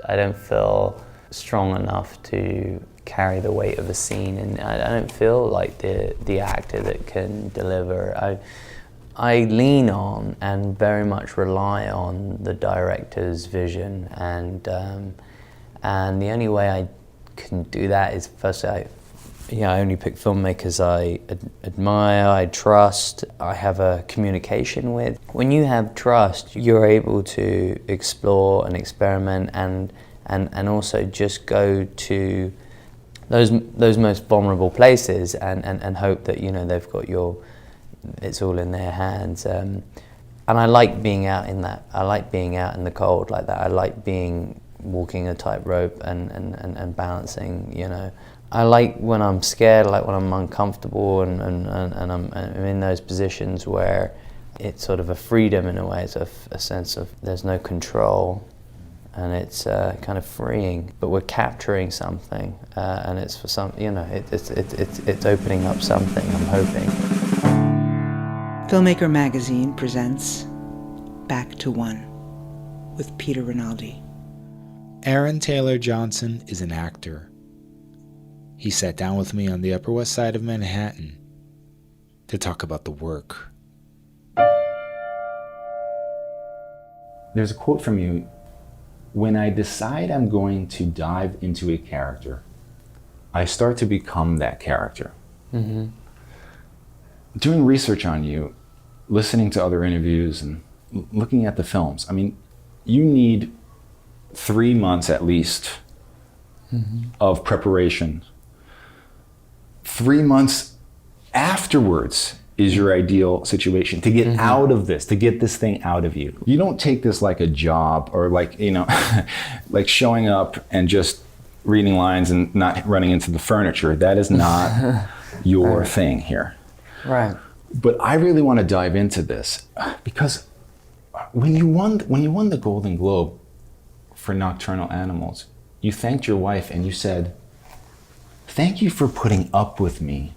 I don't feel strong enough to carry the weight of a scene, and I don't feel like the actor that can deliver. I lean on and very much rely on the director's vision, and the only way I can do that is firstly I only pick filmmakers I admire, I trust, I have a communication with. When you have trust, you're able to explore and experiment and also just go to those most vulnerable places and hope that they've got it's all in their hands. And I like being out in that. I like being out in the cold like that. I like walking a tightrope and balancing, I like when I'm scared, I like when I'm uncomfortable and I'm in those positions where it's sort of a freedom in a way. It's a sense of there's no control, and it's kind of freeing. But we're capturing something, and it's for some, it's opening up something, I'm hoping. Filmmaker Magazine presents Back to One with Peter Rinaldi. Aaron Taylor Johnson is an actor. He sat down with me on the Upper West Side of Manhattan to talk about the work. There's a quote from you: "When I decide I'm going to dive into a character, I start to become that character." Mm-hmm. Doing research on you, listening to other interviews and looking at the films, I mean, you need 3 months at least of preparation. 3 months afterwards is your ideal situation to get out of this, to get this thing out of you. You don't take this like a job or like, like showing up and just reading lines and not running into the furniture. That is not your thing here. Right. But I really want to dive into this because when you won the Golden Globe for Nocturnal Animals, you thanked your wife and you said, "Thank you for putting up with me.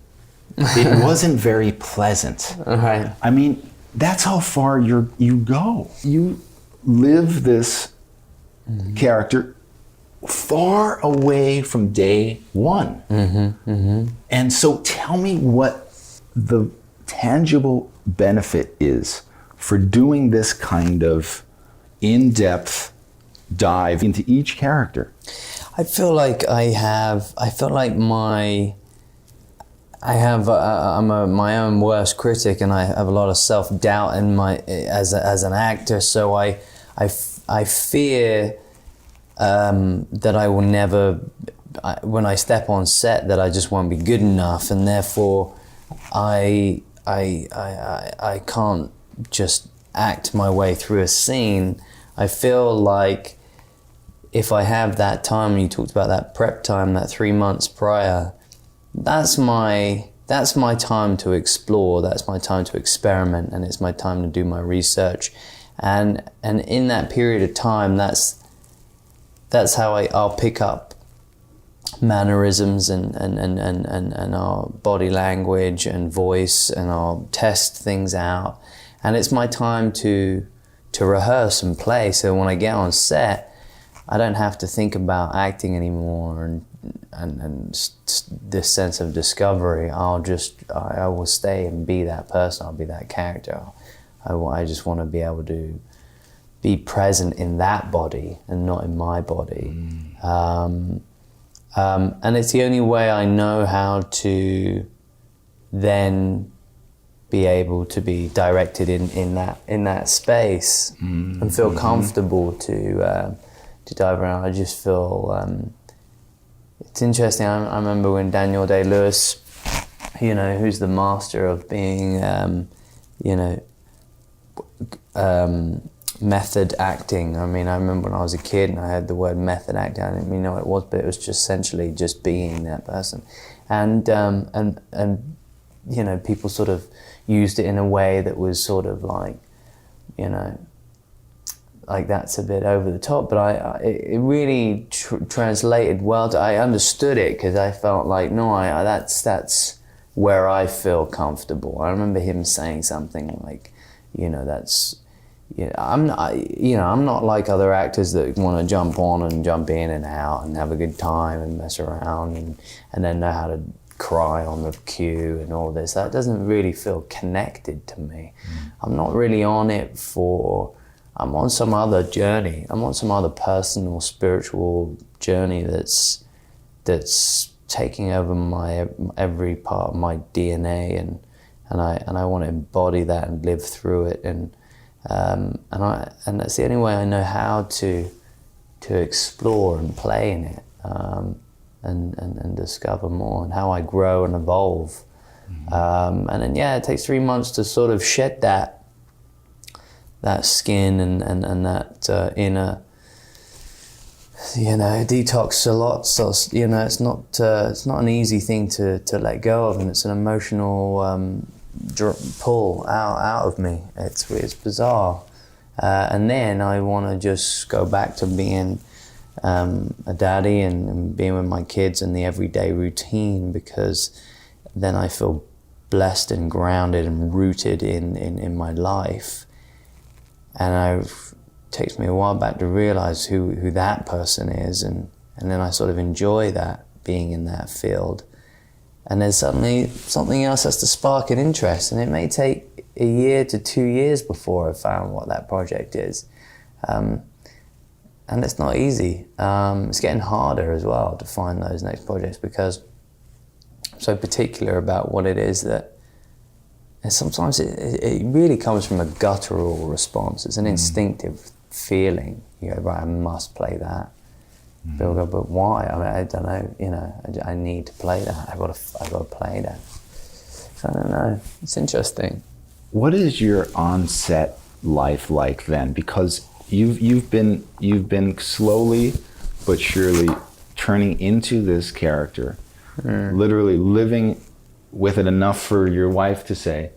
It wasn't very pleasant." Right. I mean, that's how far you go. You live this character far away from day one. And so tell me what the tangible benefit is for doing this kind of in-depth dive into each character. I feel like I'm my own worst critic, and I have a lot of self-doubt in as an actor. So I fear that I will never, when I step on set, that I just won't be good enough, and therefore I can't just act my way through a scene. I feel like if I have that time, you talked about that prep time, that 3 months prior, that's my time to explore, that's my time to experiment, and it's my time to do my research. And in that period of time, that's how I'll pick up mannerisms and our body language and voice, and I'll test things out. And it's my time to rehearse and play. So when I get on set, I don't have to think about acting anymore and this sense of discovery. I will stay and be that person. I'll be that character. I just want to be able to be present in that body and not in my body. And it's the only way I know how to then be able to be directed in that space and feel comfortable to dive around. I just feel it's interesting. I remember when Daniel Day-Lewis, who's the master of being, method acting. I mean, I remember when I was a kid and I heard the word method acting. I didn't really know what it was, but it was just essentially just being that person. And people sort of used it in a way that was sort of like, like that's a bit over the top. But it really translated well. I understood it because I felt like, no, that's where I feel comfortable. I remember him saying something like, that's, Yeah, I'm not like other actors that want to jump on and jump in and out and have a good time and mess around and then know how to cry on the cue and all this. That doesn't really feel connected to me. I'm not really on it I'm on some other journey. I'm on some other personal, spiritual journey that's taking over every part of my DNA, and I want to embody that and live through it, and that's the only way I know how to explore and play in it, and discover more, and how I grow and evolve. And then it takes 3 months to sort of shed that skin and that inner, detox a lot. So it's not an easy thing to let go of, and it's an emotional pull out of me. It's bizarre, and then I want to just go back to being a daddy and being with my kids and the everyday routine, because then I feel blessed and grounded and rooted in my life. And it takes me a while back to realize who that person is, and then I sort of enjoy that, being in that field. And then suddenly something else has to spark an interest, and it may take a year to 2 years before I found what that project is. And it's not easy. It's getting harder as well to find those next projects, because I'm so particular about what it is that. And sometimes it really comes from a guttural response. It's an instinctive feeling. You go, right, I must play that. People go, but why? I mean, I don't know. I need to play that. I've got to play that. So I don't know. It's interesting. What is your on-set life like then? Because you've been slowly but surely turning into this character, literally living with it enough for your wife to say,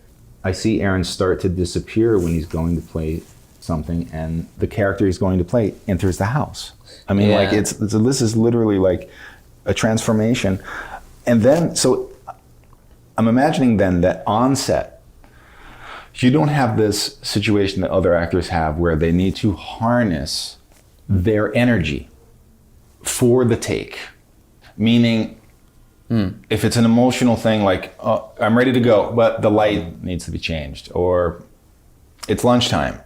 I see Aaron start to disappear when he's going to play something, and the character he's going to play enters the house. I mean, this is literally like a transformation. And then, so I'm imagining then that on set, you don't have this situation that other actors have where they need to harness their energy for the take. Meaning, if it's an emotional thing, like, oh, I'm ready to go, but the light needs to be changed, or it's lunchtime.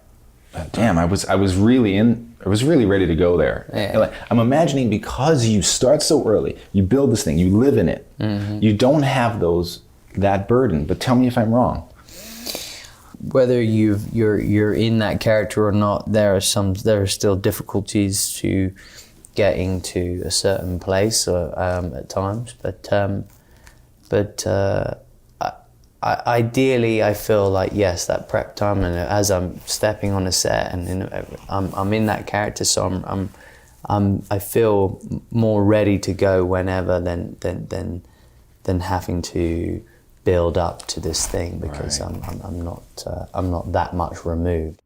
Damn, I was really ready to go there. Yeah. Like, I'm imagining, because you start so early, you build this thing, you live in it. You don't have that burden. But tell me if I'm wrong. Whether you're in that character or not, there are still difficulties to getting to a certain place at times, but ideally I feel like, yes, that prep time, and as I'm stepping on a set and I'm in that character, so I feel more ready to go whenever than having to build up to this thing, because right. I'm not that much removed.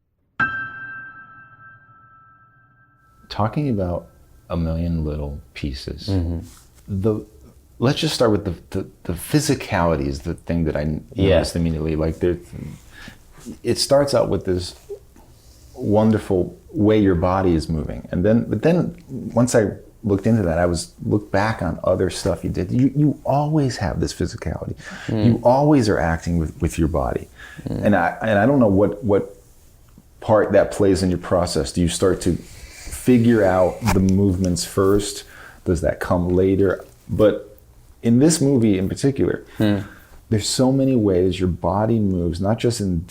Talking about a million little pieces. Let's just start with the physicality is the thing that I noticed immediately. Like, it starts out with this wonderful way your body is moving, but then once I looked into that, looked back on other stuff you did. You always have this physicality. You always are acting with your body, and I don't know what part that plays in your process. Do you start to figure out the movements first? Does that come later? But in this movie in particular, there's so many ways your body moves, not just in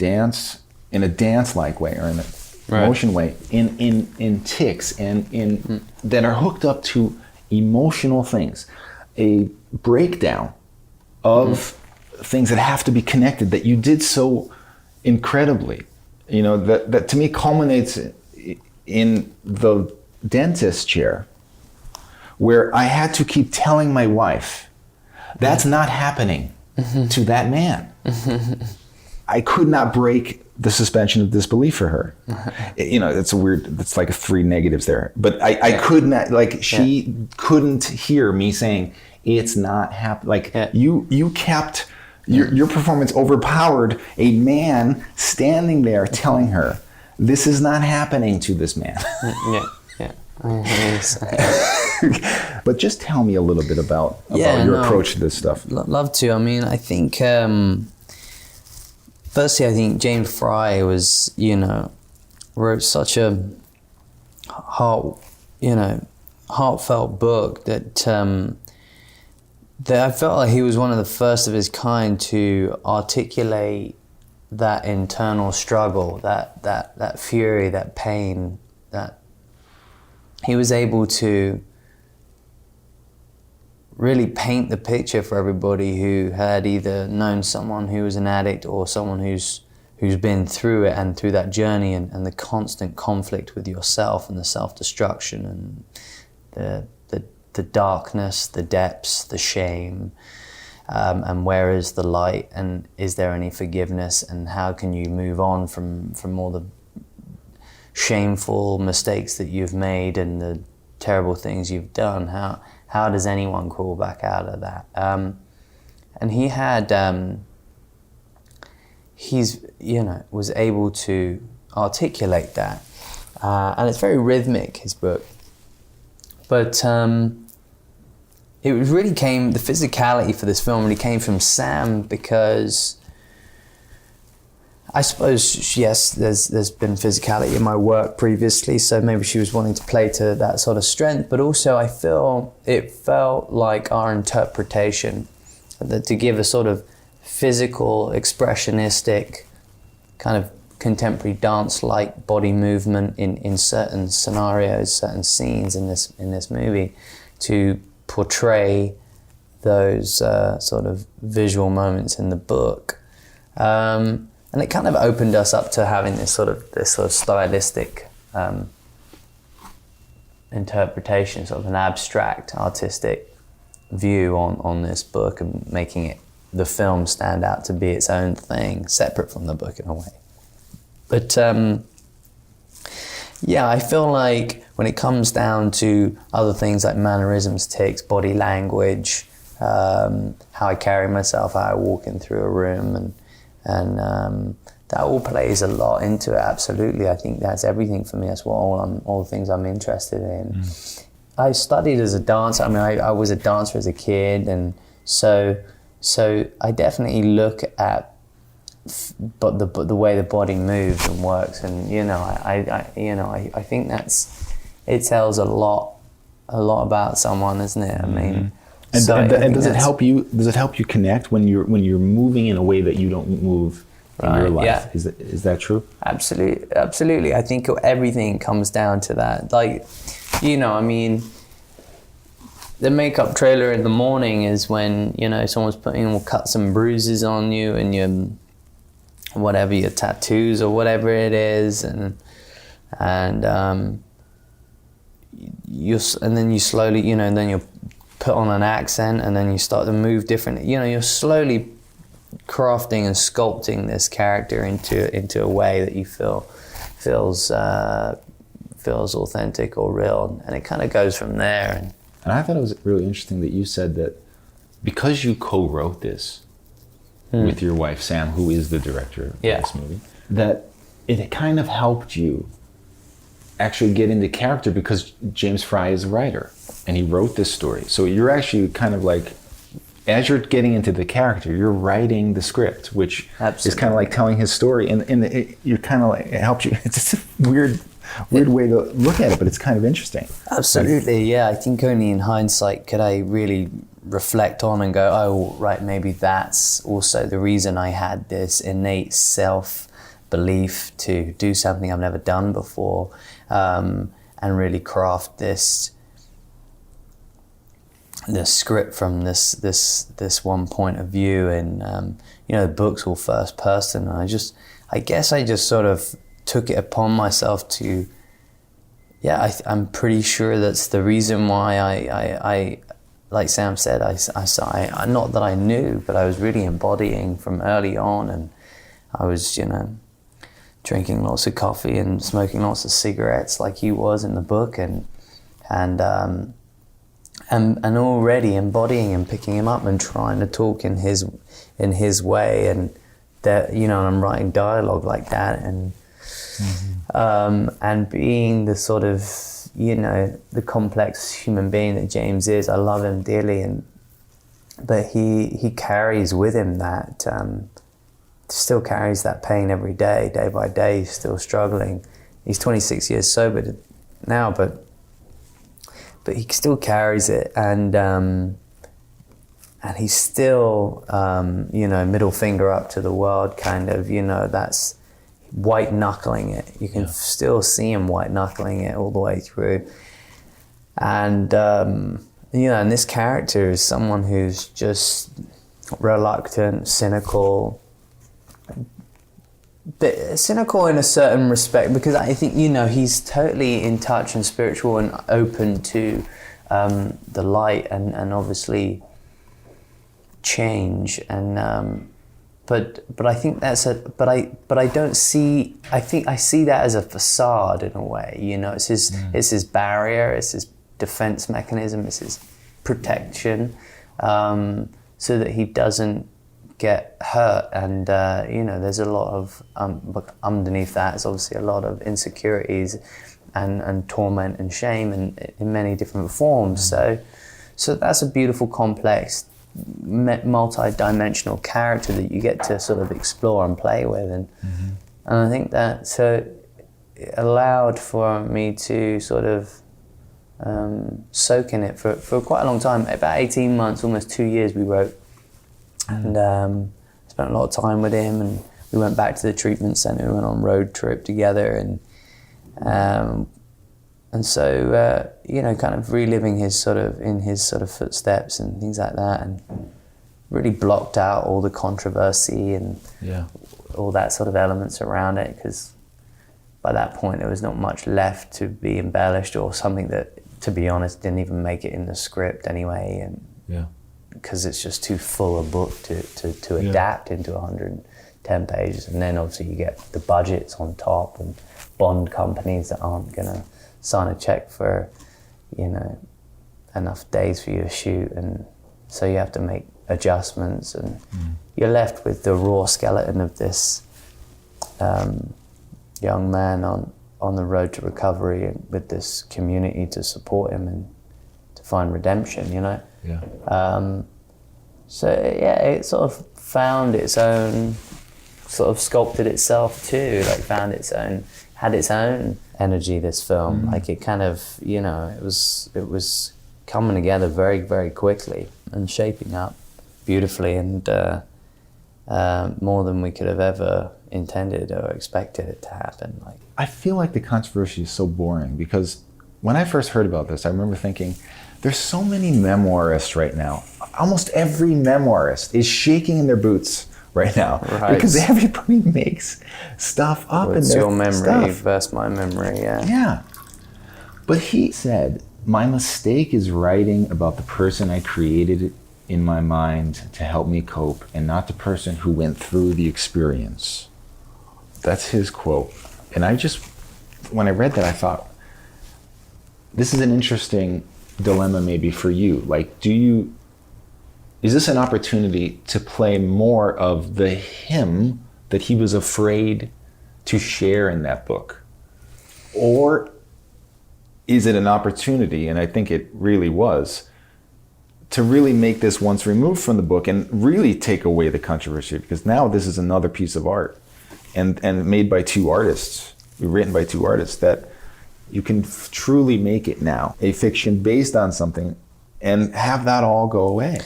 a dance-like way or in a motion way, in tics and in that are hooked up to emotional things. A breakdown of things that have to be connected that you did so incredibly. That to me culminates in the dentist chair, where I had to keep telling my wife, that's not happening to that man. I could not break the suspension of disbelief for her. It's like 3 negatives there. But I could not, she couldn't hear me saying, it's not happening. You kept, your performance overpowered a man standing there telling her this is not happening to this man. Yeah. But just tell me a little bit about your approach to this stuff. Love to. I mean, I think, firstly, I think James Frey was, wrote such a heartfelt book that I felt like he was one of the first of his kind to articulate that internal struggle, that fury, that pain, that he was able to really paint the picture for everybody who had either known someone who was an addict or someone who's been through it and through that journey and the constant conflict with yourself and the self-destruction and the darkness, the depths, the shame, and where is the light, and is there any forgiveness, and how can you move on from all the shameful mistakes that you've made and the terrible things you've done? How does anyone crawl back out of that? And he had, was able to articulate that. And it's very rhythmic, his book. But it really came, the physicality for this film really came from Sam, because I suppose, yes, there's been physicality in my work previously, so maybe she was wanting to play to that sort of strength, but also I feel it felt like our interpretation, that to give a sort of physical, expressionistic, kind of contemporary dance-like body movement in certain scenarios, certain scenes in this movie, to portray those sort of visual moments in the book. And it kind of opened us up to having this sort of stylistic interpretation, sort of an abstract artistic view on this book, and making the film stand out to be its own thing, separate from the book in a way. But I feel like when it comes down to other things like mannerisms, tics, body language, how I carry myself, how I walk in through a room, and that all plays a lot into it. Absolutely, I think that's everything for me. That's what all the things I'm interested in. I studied as a dancer. I mean, I was a dancer as a kid, and so I definitely look at the way the body moves and works, and I think it tells a lot about someone, isn't it? I mean. And does it help you? Does it help you connect when you're moving in a way that you don't move in your life? Yeah. Is that true? Absolutely. I think everything comes down to that. Like, I mean, the makeup trailer in the morning is when someone's putting all cuts and bruises on you, and your tattoos or whatever it is, and then you slowly, and then you're put on an accent, and then you start to move different. You're slowly crafting and sculpting this character into a way that you feels authentic or real, and it kind of goes from there. And I thought it was really interesting that you said that because you co-wrote this with your wife Sam, who is the director of this movie, that it kind of helped you actually get into character, because James Frey is a writer and he wrote this story. So you're actually kind of like, as you're getting into the character, you're writing the script, which is kind of like telling his story, and you're kind of like, it helps you. It's just a weird way to look at it, but it's kind of interesting. Absolutely, yeah. I think only in hindsight could I really reflect on and go, oh, right, maybe that's also the reason I had this innate self-belief to do something I've never done before, and really craft this script from this one point of view. And the book's all first person, and I guess I just sort of took it upon myself to, I'm pretty sure that's the reason why I like Sam said, I not that I knew, but I was really embodying from early on, and I was, drinking lots of coffee and smoking lots of cigarettes like he was in the book, and already embodying and picking him up and trying to talk in his way, and that, and I'm writing dialogue like that, and And being the sort of, the complex human being that James is, I love him dearly, but he carries with him that, still carries that pain every day by day. He's still struggling. He's 26 years sober now, but he still carries it, and he's still, middle finger up to the world, kind of, that's white knuckling it. You can still see him white knuckling it all the way through. And, and this character is someone who's just reluctant, cynical, but cynical in a certain respect, because I think, he's totally in touch and spiritual and open to the light and obviously change, and but I think that's but I don't see, I think I see that as a facade in a way, it's his barrier, it's his defense mechanism, it's his protection, so that he doesn't get hurt. And there's a lot of underneath that is obviously a lot of insecurities and torment and shame, and in many different forms. So that's a beautiful, complex, multi-dimensional character that you get to sort of explore and play with, and I think that it allowed for me to sort of soak in it for quite a long time. About 18 months, almost 2 years we wrote, and spent a lot of time with him, and we went back to the treatment center, we went on a road trip together, and so kind of reliving his sort of footsteps and things like that, and really blocked out all the controversy and all that sort of elements around it, because by that point there was not much left to be embellished, or something that, to be honest, didn't even make it in the script anyway, and because it's just too full a book to adapt into 110 pages. And then obviously you get the budgets on top, and Bond companies that aren't going to sign a check for, enough days for you to shoot, and so you have to make adjustments, and you're left with the raw skeleton of this young man on the road to recovery, and with this community to support him and to find redemption, so it sort of found its own, sort of sculpted itself too, had its own energy, this film. Like it kind of, it was coming together very, very quickly and shaping up beautifully, and more than we could have ever intended or expected it to happen. I feel like the controversy is so boring, because when I first heard about this, I remember thinking, there's so many memoirists right now. Almost every memoirist is shaking in their boots right now, because everybody makes stuff up in their your memory stuff versus my memory, Yeah. But he said, my mistake is writing about the person I created in my mind to help me cope, and not the person who went through the experience. That's his quote. And when I read that, I thought, this is an interesting dilemma maybe for you. Is this an opportunity to play more of the him that he was afraid to share in that book? Or is it an opportunity, and I think it really was, to really make this once removed from the book and really take away the controversy? Because now this is another piece of art, and made by two artists, written by two artists, that you can truly make it now a fiction based on something and have that all go away,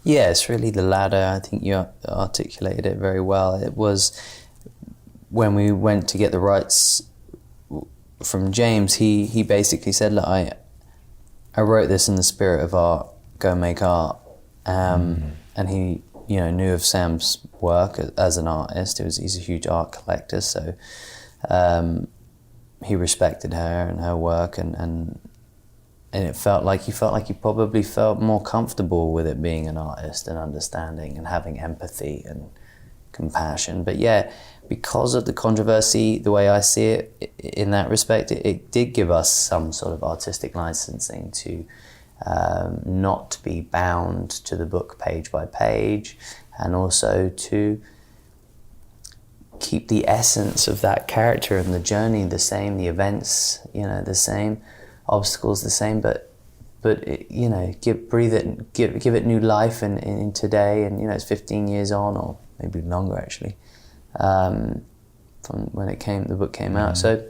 Yeah, it's really the latter. I think you articulated it very well. It was when we went to get the rights from James, he basically said, look, I wrote this in the spirit of art, go make art. And he, knew of Sam's work as an artist. He's a huge art collector, so he respected her and her work, and it felt like he probably felt more comfortable with it being an artist and understanding and having empathy and compassion. But yeah, because of the controversy, the way I see it in that respect, it did give us some sort of artistic licensing to not be bound to the book page by page, and also to keep the essence of that character and the journey the same, the events, you know, the same, obstacles the same, but it, you know, give it new life in today. And you know, it's 15 years on, or maybe longer actually, from when the book came out. So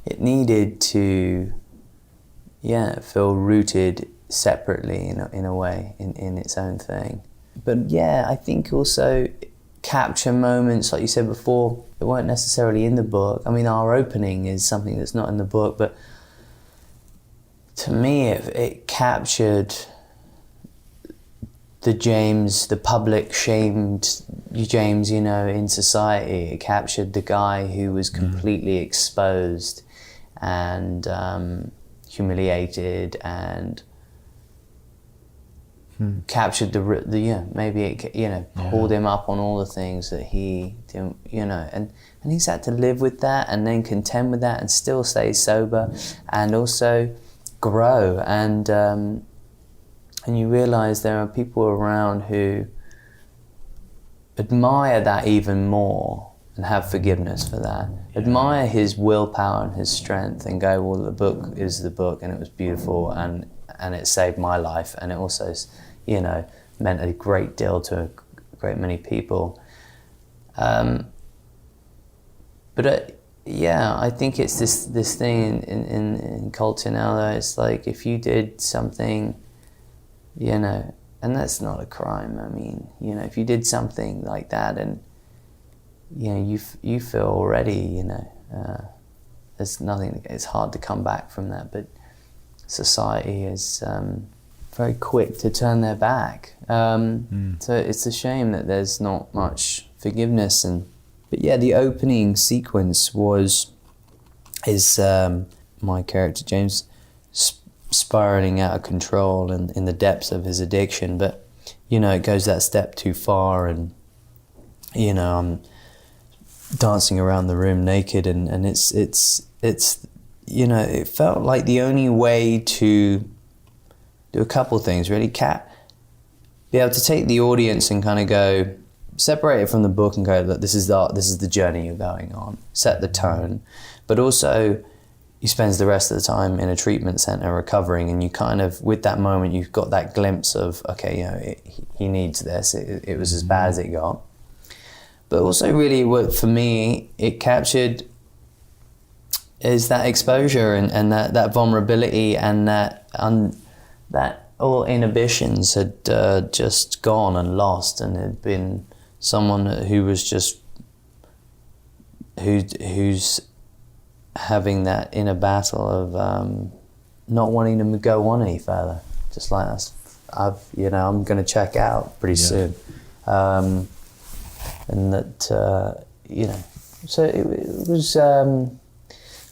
it needed to, feel rooted separately in a way, in its own thing. But yeah, I think also capture moments, like you said before, that weren't necessarily in the book. I mean, our opening is something that's not in the book, but to me, it captured the public shamed James, you know, in society. It captured the guy who was completely exposed and humiliated, and captured maybe it, you know, pulled him up on all the things that he didn't, you know, and he's had to live with that and then contend with that and still stay sober and also grow, and you realize there are people around who admire that even more and have forgiveness for that, admire his willpower and his strength, and go, well, the book is the book, and it was beautiful, and it saved my life, and it also, you know, meant a great deal to a great many people. I think it's this thing in culture now that it's like, if you did something, you know, and that's not a crime. I mean, you know, if you did something like that, and you know, you feel already, you know, there's nothing. It's hard to come back from that. But society is very quick to turn their back. So it's a shame that there's not much forgiveness. But yeah, the opening sequence is my character James spiraling out of control and in the depths of his addiction. But you know, it goes that step too far, and you know, I'm dancing around the room naked, and it's you know, it felt like the only way to do a couple things really. Be able to take the audience and kind of go, separate it from the book and go, look, this is the journey you're going on, set the tone. But also, he spends the rest of the time in a treatment center recovering, and you kind of, with that moment, you've got that glimpse of, okay, you know, he needs this. It was as bad as it got. But also, really, what for me it captured is that exposure and that vulnerability, and that all inhibitions had just gone and lost, and had been someone who was just who's having that inner battle of not wanting to go on any further. Just like us, I'm going to check out pretty soon, and that you know. So it was.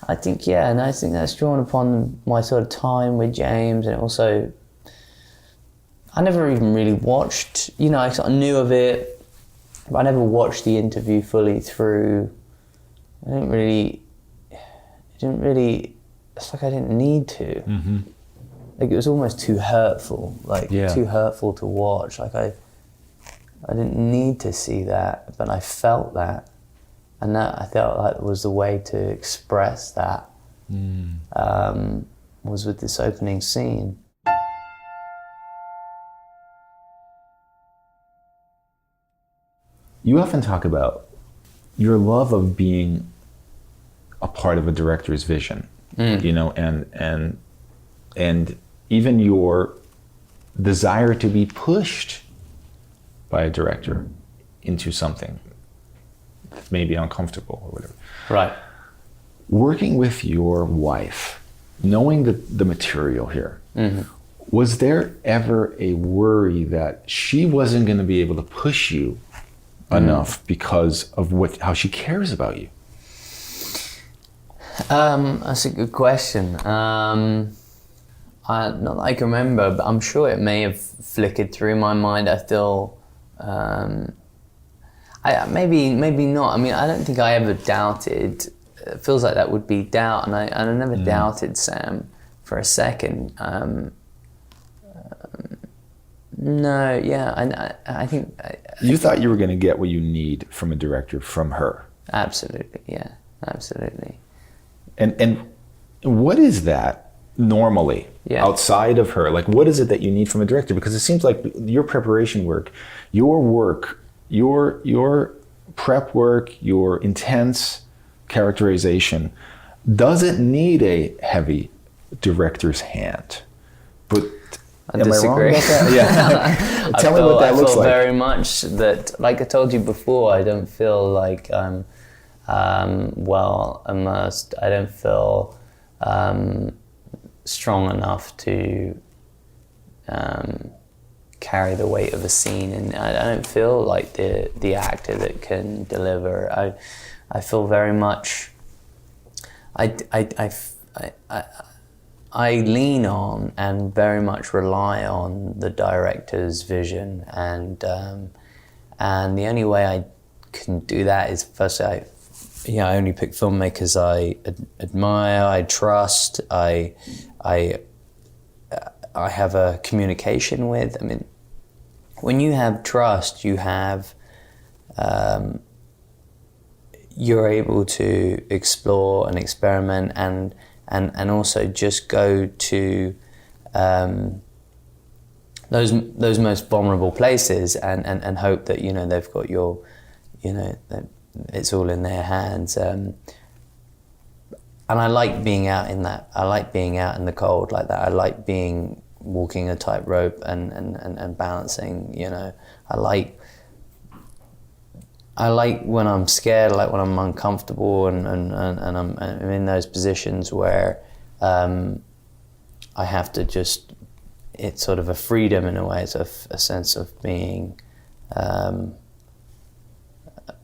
I think and I think that's drawn upon my sort of time with James, and also I never even really watched. You know, I sort of knew of it, but I never watched the interview fully through. It didn't really. It's like I didn't need to. Mm-hmm. Like it was almost too hurtful. Too hurtful to watch. Like I didn't need to see that, but I felt that, and that I felt like was the way to express that. Was with this opening scene. You often talk about your love of being a part of a director's vision, you know, and even your desire to be pushed by a director into something that may be uncomfortable or whatever. Right. Working with your wife, knowing the material here, was there ever a worry that she wasn't going to be able to push you enough because of how she cares about you? That's a good question. Not that I can remember, but I'm sure it may have flickered through my mind. I still, maybe not. I mean, I don't think I ever doubted. It feels like that would be doubt, and I never doubted Sam for a second. No, yeah, I think... You thought you were going to get what you need from a director from her. Absolutely, yeah, absolutely. And what is that normally outside of her? Like, what is it that you need from a director? Because it seems like your preparation work, your prep work, your intense characterization doesn't need a heavy director's hand. But I am disagree. I wrong about that? Yeah. Tell me what that looks like. I feel very much that, like I told you before, I don't feel like I'm well immersed. I don't feel strong enough to carry the weight of a scene, and I don't feel like the actor that can deliver. I feel very much. I lean on and very much rely on the director's vision, and the only way I can do that is first I only pick filmmakers I admire, I trust, I have a communication with. I mean, when you have trust, you have you're able to explore and experiment and also just go to those most vulnerable places and hope that they've got your that it's all in their hands. And I like being out in that. I like being out in the cold like that. I like walking a tightrope and balancing. I like when I'm scared. I like when I'm uncomfortable and I'm in those positions where I have to just. It's sort of a freedom in a way. It's a sense of being.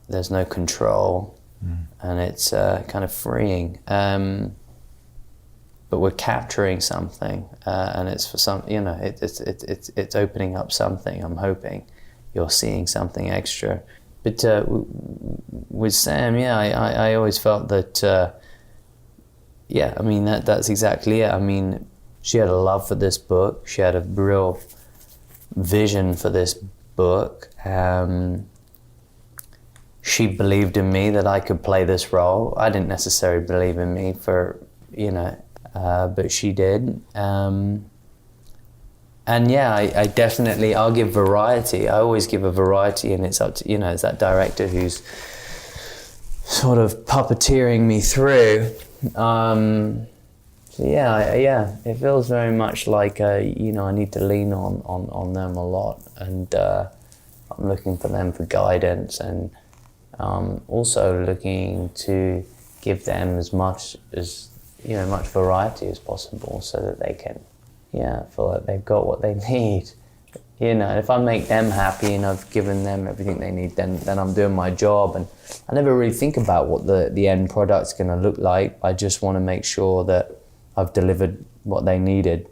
There's no control, and it's kind of freeing. But we're capturing something, and it's for some. It's opening up something. I'm hoping you're seeing something extra. But with Sam, I always felt that. I mean that's exactly it. I mean, she had a love for this book. She had a real vision for this book. She believed in me that I could play this role. I didn't necessarily believe in me but she did. I definitely, I'll give variety. I always give a variety, and it's up to, it's that director who's sort of puppeteering me through. It feels very much like, I need to lean on them a lot, and I'm looking for them for guidance, and also looking to give them as much variety as possible, so that they can, feel like they've got what they need. If I make them happy and I've given them everything they need, then I'm doing my job. And I never really think about what the end product's going to look like. I just want to make sure that I've delivered what they needed.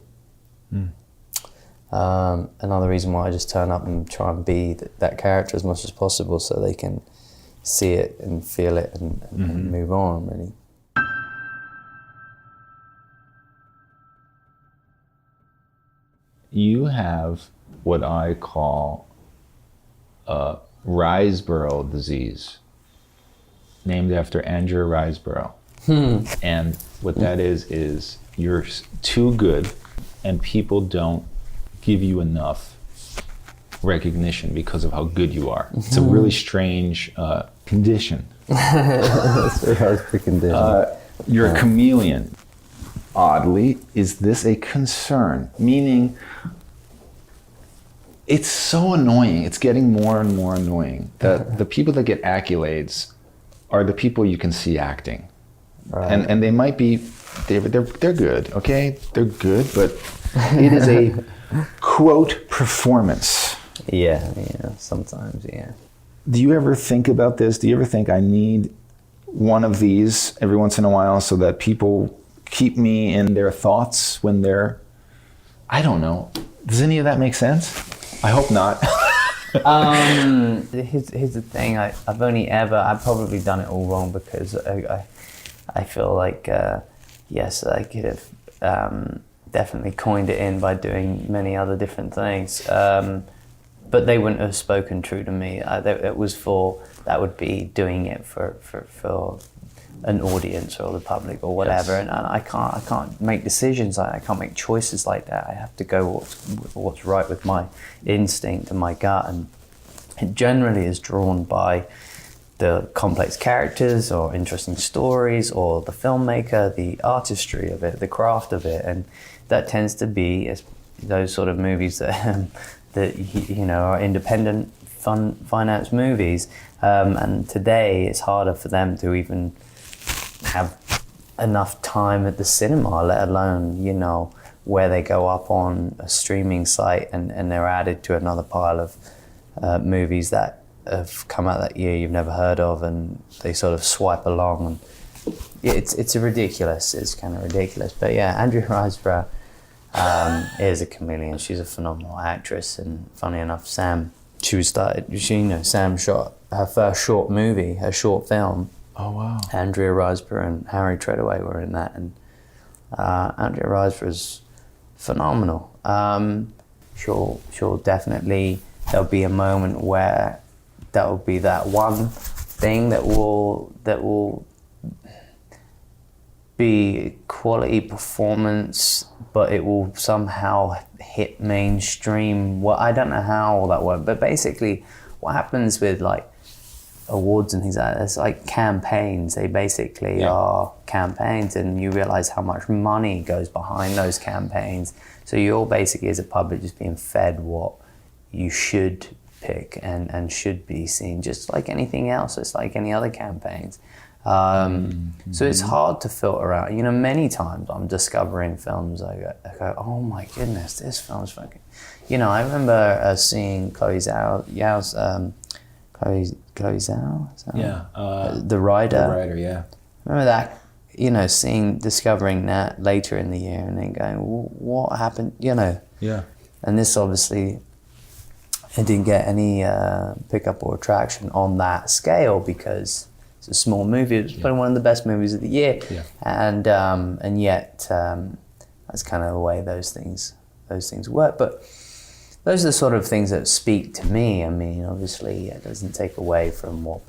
Another reason why I just turn up and try and be that character as much as possible, so they can see it and feel it and move on, really. You have what I call Riseborough disease, named after Andrew Riseborough. And what that is you're too good, and people don't give you enough recognition because of how good you are. It's a really strange condition. That's very hard to condition. You're a chameleon. Oddly, is this a concern? Meaning, it's so annoying. It's getting more and more annoying that the people that get accolades are the people you can see acting. Right. And they might be, they're good, okay? They're good, but it is a, quote, performance. Yeah, sometimes, yeah. Do you ever think about this? Do you ever think I need one of these every once in a while so that people keep me in their thoughts when they're, I don't know. Does any of that make sense? I hope not. Here's the thing. I've probably done it all wrong, because I feel like, yes, I could have definitely coined it in by doing many other different things. But they wouldn't have spoken true to me. That would be doing it for an audience or the public or whatever. Yes. And I can't make decisions. I can't make choices like that. I have to go what's right with my instinct and my gut. And it generally is drawn by the complex characters or interesting stories or the filmmaker, the artistry of it, the craft of it. And that tends to be those sort of movies that are independent, finance movies. And today it's harder for them to even have enough time at the cinema, let alone, where they go up on a streaming site and they're added to another pile of movies that have come out that year you've never heard of, and they sort of swipe along. And it's ridiculous. It's kind of ridiculous. But yeah, Andrea Riseborough is a chameleon. She's a phenomenal actress, and funny enough, Sam shot her first short movie, her short film. Oh wow! Andrea Riseborough and Harry Treadaway were in that, and Andrea Riseborough's phenomenal. She'll definitely. There'll be a moment where that'll be that one thing that will be quality performance, but it will somehow hit mainstream. Well, I don't know how all that works, but basically what happens with like awards and things like that, it's like campaigns. They basically are campaigns, and you realize how much money goes behind those campaigns. So you're basically, as a public, just being fed what you should pick and should be seen, just like anything else. It's like any other campaigns. So it's hard to filter out. Many times I'm discovering films, I go, oh my goodness, this film's fucking... I remember seeing Chloe Zhao's... Chloe Zhao? The Rider. The Rider, yeah. Remember that, discovering that later in the year and then going, what happened, Yeah. And this obviously... It didn't get any pickup or attraction on that scale because it's a small movie. It was probably one of the best movies of the year, and yet that's kind of the way those things work. But those are the sort of things that speak to me. I mean, obviously, it doesn't take away from what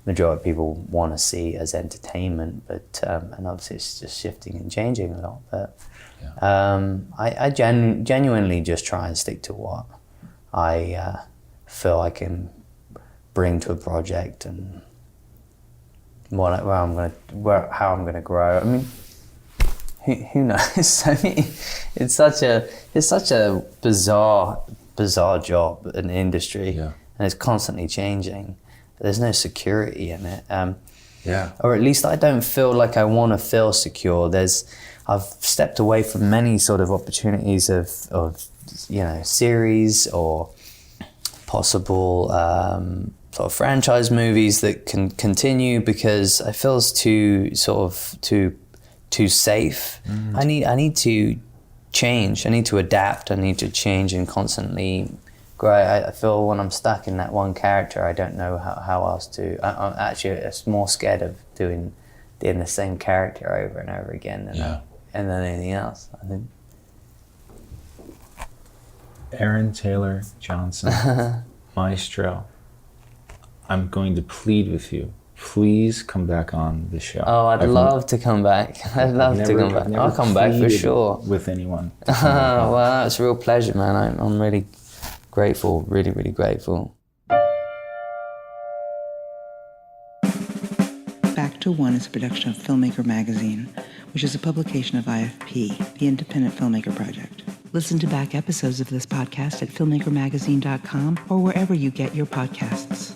majority of people want to see as entertainment, but and obviously it's just shifting and changing a lot. But I genuinely just try and stick to what I feel I can bring to a project and how I'm going to grow. I mean, who knows? I mean, it's such a bizarre job, an industry, and it's constantly changing. There's no security in it. Or at least I don't feel like I want to feel secure. I've stepped away from many sort of opportunities of series or possible sort of franchise movies that can continue because I feel it's too safe. I need to change. I need to adapt. I need to change and constantly grow. I feel when I'm stuck in that one character, I don't know how else to. I'm actually more scared of doing the same character over and over again than anything else, I think. Aaron Taylor Johnson, Maestro, I'm going to plead with you. Please come back on the show. Oh, I'd love to come back. I'd love to come back. I'll come back for sure. With anyone. Well, it's a real pleasure, man. I'm really grateful, really, really grateful. Back to One is a production of Filmmaker Magazine, which is a publication of IFP, the Independent Filmmaker Project. Listen to back episodes of this podcast at filmmakermagazine.com or wherever you get your podcasts.